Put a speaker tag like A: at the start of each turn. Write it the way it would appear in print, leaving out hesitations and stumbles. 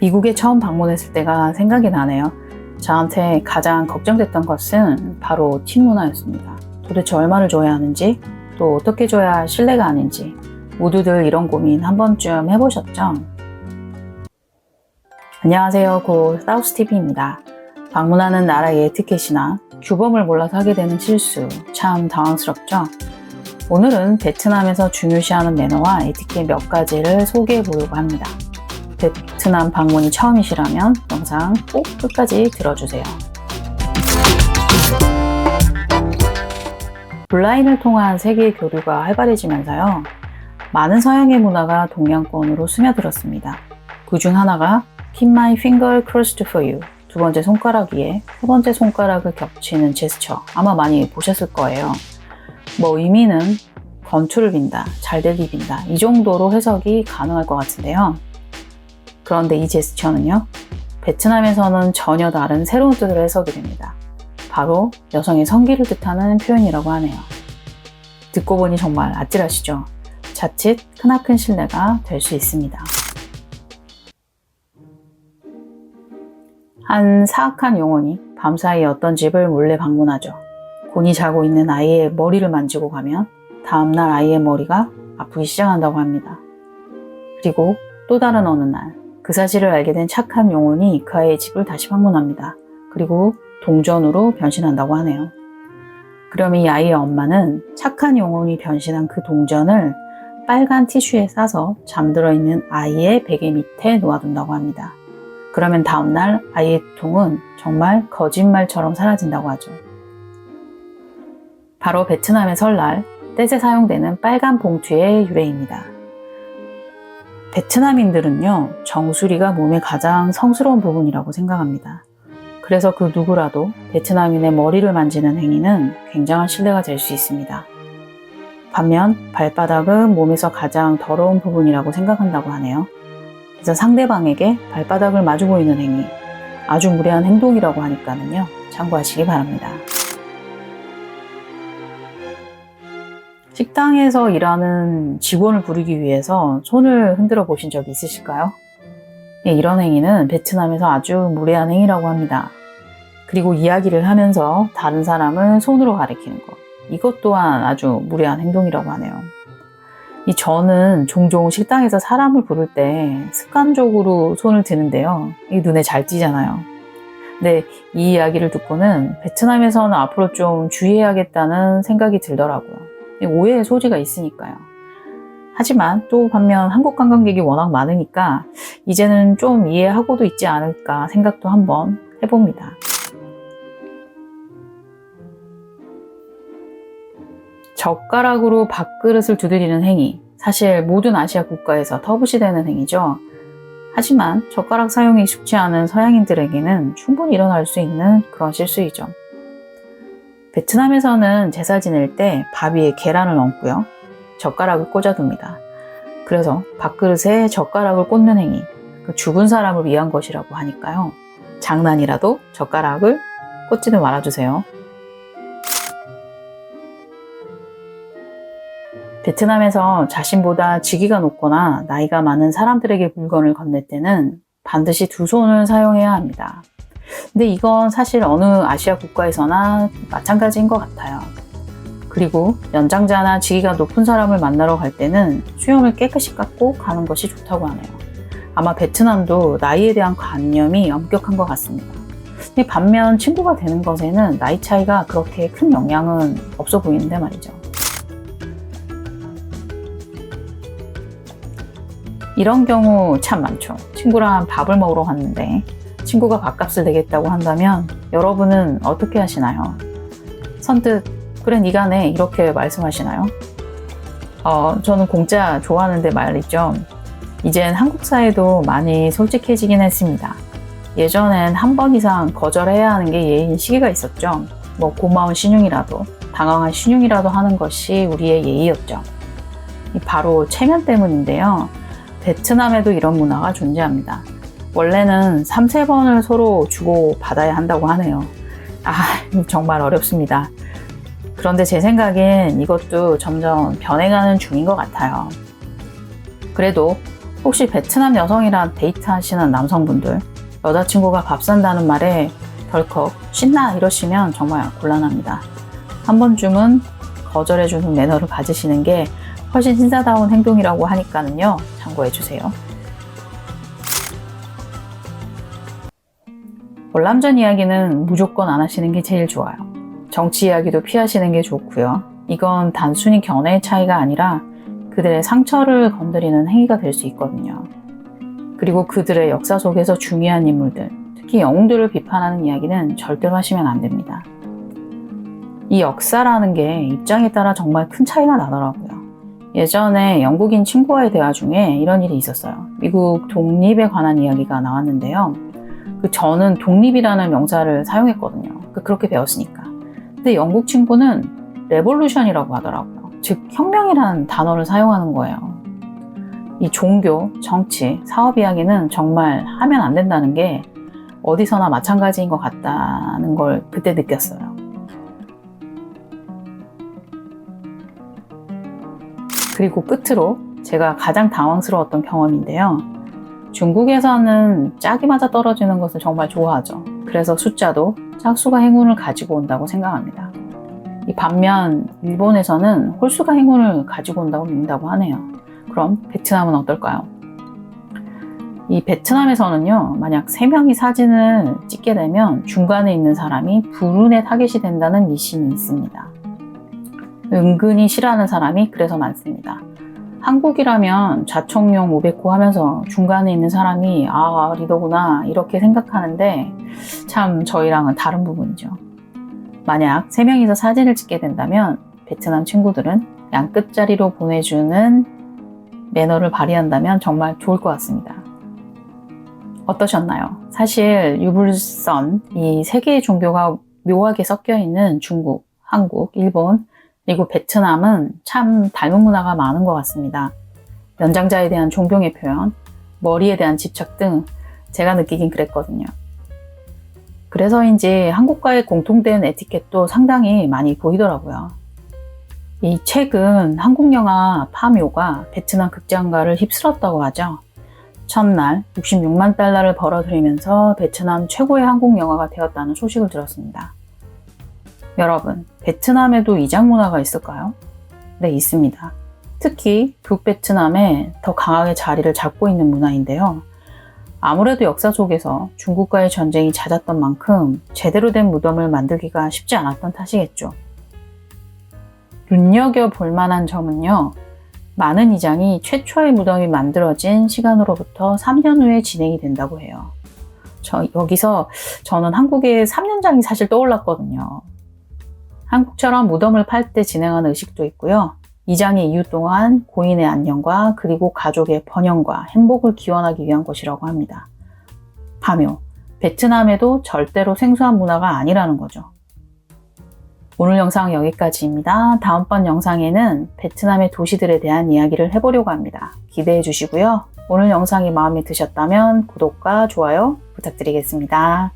A: 미국에 처음 방문했을 때가 생각이 나네요. 저한테 가장 걱정됐던 것은 바로 팁 문화였습니다. 도대체 얼마를 줘야 하는지, 또 어떻게 줘야 신뢰가 아닌지, 모두들 이런 고민 한 번쯤 해보셨죠? 안녕하세요. 고 사우스TV입니다. 방문하는 나라의 에티켓이나 규범을 몰라서 하게 되는 실수, 참 당황스럽죠? 오늘은 베트남에서 중요시하는 매너와 에티켓 몇 가지를 소개해 보려고 합니다. 베트남 방문이 처음이시라면 영상 꼭 끝까지 들어주세요. 온라인을 통한 세계 교류가 활발해지면서요, 많은 서양의 문화가 동양권으로 스며들었습니다. 그 중 하나가 Keep my finger crossed for you, 두 번째 손가락 위에 세 번째 손가락을 겹치는 제스처, 아마 많이 보셨을 거예요. 의미는 건투를 빈다, 잘되기 빈다, 이 정도로 해석이 가능할 것 같은데요. 그런데 이 제스처는요, 베트남에서는 전혀 다른 새로운 뜻으로 해석이 됩니다. 바로 여성의 성기를 뜻하는 표현이라고 하네요. 듣고 보니 정말 아찔하시죠? 자칫 크나큰 신뢰가 될 수 있습니다. 한 사악한 영혼이 밤사이 어떤 집을 몰래 방문하죠. 곤히 자고 있는 아이의 머리를 만지고 가면 다음날 아이의 머리가 아프기 시작한다고 합니다. 그리고 또 다른 어느 날 그 사실을 알게 된 착한 영혼이 그 아이의 집을 다시 방문합니다. 그리고 동전으로 변신한다고 하네요. 그럼 이 아이의 엄마는 착한 영혼이 변신한 그 동전을 빨간 티슈에 싸서 잠들어 있는 아이의 베개 밑에 놓아둔다고 합니다. 그러면 다음날 아이의 고통은 정말 거짓말처럼 사라진다고 하죠. 바로 베트남의 설날, 떼에 사용되는 빨간 봉투의 유래입니다. 베트남인들은요, 정수리가 몸의 가장 성스러운 부분이라고 생각합니다. 그래서 그 누구라도 베트남인의 머리를 만지는 행위는 굉장한 신뢰가 될 수 있습니다. 반면 발바닥은 몸에서 가장 더러운 부분이라고 생각한다고 하네요. 그래서 상대방에게 발바닥을 마주 보이는 행위, 아주 무례한 행동이라고 하니까는요, 참고하시기 바랍니다. 식당에서 일하는 직원을 부르기 위해서 손을 흔들어 보신 적이 있으실까요? 이런 행위는 베트남에서 아주 무례한 행위라고 합니다. 그리고 이야기를 하면서 다른 사람을 손으로 가리키는 것, 이것 또한 아주 무례한 행동이라고 하네요. 저는 종종 식당에서 사람을 부를 때 습관적으로 손을 드는데요. 이게 눈에 잘 띄잖아요. 근데 이 이야기를 듣고는 베트남에서는 앞으로 좀 주의해야겠다는 생각이 들더라고요. 오해의 소지가 있으니까요. 하지만 또 반면 한국 관광객이 워낙 많으니까 이제는 좀 이해하고도 있지 않을까 생각도 한번 해봅니다. 젓가락으로 밥그릇을 두드리는 행위, 사실 모든 아시아 국가에서 터부시되는 행위죠. 하지만 젓가락 사용이 익숙치 않은 서양인들에게는 충분히 일어날 수 있는 그런 실수이죠. 베트남에서는 제사 지낼 때 밥 위에 계란을 얹고요, 젓가락을 꽂아둡니다. 그래서 밥그릇에 젓가락을 꽂는 행위, 죽은 사람을 위한 것이라고 하니까요, 장난이라도 젓가락을 꽂지는 말아주세요. 베트남에서 자신보다 직위가 높거나 나이가 많은 사람들에게 물건을 건넬 때는 반드시 두 손을 사용해야 합니다. 근데 이건 사실 어느 아시아 국가에서나 마찬가지인 것 같아요. 그리고 연장자나 직위가 높은 사람을 만나러 갈 때는 수염을 깨끗이 깎고 가는 것이 좋다고 하네요. 아마 베트남도 나이에 대한 관념이 엄격한 것 같습니다. 근데 반면 친구가 되는 것에는 나이 차이가 그렇게 큰 영향은 없어 보이는데 말이죠. 이런 경우 참 많죠. 친구랑 밥을 먹으러 갔는데 친구가 밥값을 내겠다고 한다면 여러분은 어떻게 하시나요? 선뜻 그래 네가 내 이렇게 말씀하시나요? 저는 공짜 좋아하는데 말이죠. 이젠 한국 사회도 많이 솔직해지긴 했습니다. 예전엔 한 번 이상 거절해야 하는 게 예의인 시기가 있었죠. 고마운 신용이라도 당황한 신용이라도 하는 것이 우리의 예의였죠. 바로 체면 때문인데요. 베트남에도 이런 문화가 존재합니다. 원래는 3-4번을 서로 주고 받아야 한다고 하네요. 정말 어렵습니다. 그런데 제 생각엔 이것도 점점 변해가는 중인 것 같아요. 그래도 혹시 베트남 여성이랑 데이트하시는 남성분들, 여자친구가 밥 산다는 말에 덜컥 신나 이러시면 정말 곤란합니다. 한 번쯤은 거절해주는 매너를 가지시는 게 훨씬 신사다운 행동이라고 하니까는요, 참고해주세요. 월남전 이야기는 무조건 안 하시는 게 제일 좋아요. 정치 이야기도 피하시는 게 좋고요. 이건 단순히 견해의 차이가 아니라 그들의 상처를 건드리는 행위가 될 수 있거든요. 그리고 그들의 역사 속에서 중요한 인물들, 특히 영웅들을 비판하는 이야기는 절대로 하시면 안 됩니다. 이 역사라는 게 입장에 따라 정말 큰 차이가 나더라고요. 예전에 영국인 친구와의 대화 중에 이런 일이 있었어요. 미국 독립에 관한 이야기가 나왔는데요. 저는 독립이라는 명사를 사용했거든요. 그렇게 배웠으니까. 근데 영국 친구는 레볼루션이라고 하더라고요. 즉 혁명이라는 단어를 사용하는 거예요. 이 종교, 정치, 사업 이야기는 정말 하면 안 된다는 게 어디서나 마찬가지인 것 같다는 걸 그때 느꼈어요. 그리고 끝으로 제가 가장 당황스러웠던 경험인데요. 중국에서는 짝이 맞아 떨어지는 것을 정말 좋아하죠. 그래서 숫자도 짝수가 행운을 가지고 온다고 생각합니다. 반면 일본에서는 홀수가 행운을 가지고 온다고 믿는다고 하네요. 그럼 베트남은 어떨까요? 이 베트남에서는요, 만약 3명이 사진을 찍게 되면 중간에 있는 사람이 불운의 타겟이 된다는 미신이 있습니다. 은근히 싫어하는 사람이 그래서 많습니다. 한국이라면 좌총용 500호 하면서 중간에 있는 사람이 리더구나 이렇게 생각하는데 참 저희랑은 다른 부분이죠. 만약 3명이서 사진을 찍게 된다면 베트남 친구들은 양 끝자리로 보내주는 매너를 발휘한다면 정말 좋을 것 같습니다. 어떠셨나요? 사실 유불선, 이 세 개의 종교가 묘하게 섞여 있는 중국, 한국, 일본, 그리고 베트남은 참 닮은 문화가 많은 것 같습니다. 연장자에 대한 존경의 표현, 머리에 대한 집착 등 제가 느끼긴 그랬거든요. 그래서인지 한국과의 공통된 에티켓도 상당히 많이 보이더라고요. 이 최근 한국 영화 파묘가 베트남 극장가를 휩쓸었다고 하죠. 첫날 66만 달러를 벌어들이면서 베트남 최고의 한국 영화가 되었다는 소식을 들었습니다. 여러분, 베트남에도 이장 문화가 있을까요? 네, 있습니다. 특히 북베트남에 더 강하게 자리를 잡고 있는 문화인데요. 아무래도 역사 속에서 중국과의 전쟁이 잦았던 만큼 제대로 된 무덤을 만들기가 쉽지 않았던 탓이겠죠. 눈여겨볼 만한 점은요, 많은 이장이 최초의 무덤이 만들어진 시간으로부터 3년 후에 진행이 된다고 해요. 여기서 저는 한국의 3년장이 사실 떠올랐거든요. 한국처럼 무덤을 팔 때 진행하는 의식도 있고요. 이장의 이유 또한 고인의 안녕과 그리고 가족의 번영과 행복을 기원하기 위한 것이라고 합니다. 파묘, 베트남에도 절대로 생소한 문화가 아니라는 거죠. 오늘 영상 여기까지입니다. 다음번 영상에는 베트남의 도시들에 대한 이야기를 해보려고 합니다. 기대해 주시고요. 오늘 영상이 마음에 드셨다면 구독과 좋아요 부탁드리겠습니다.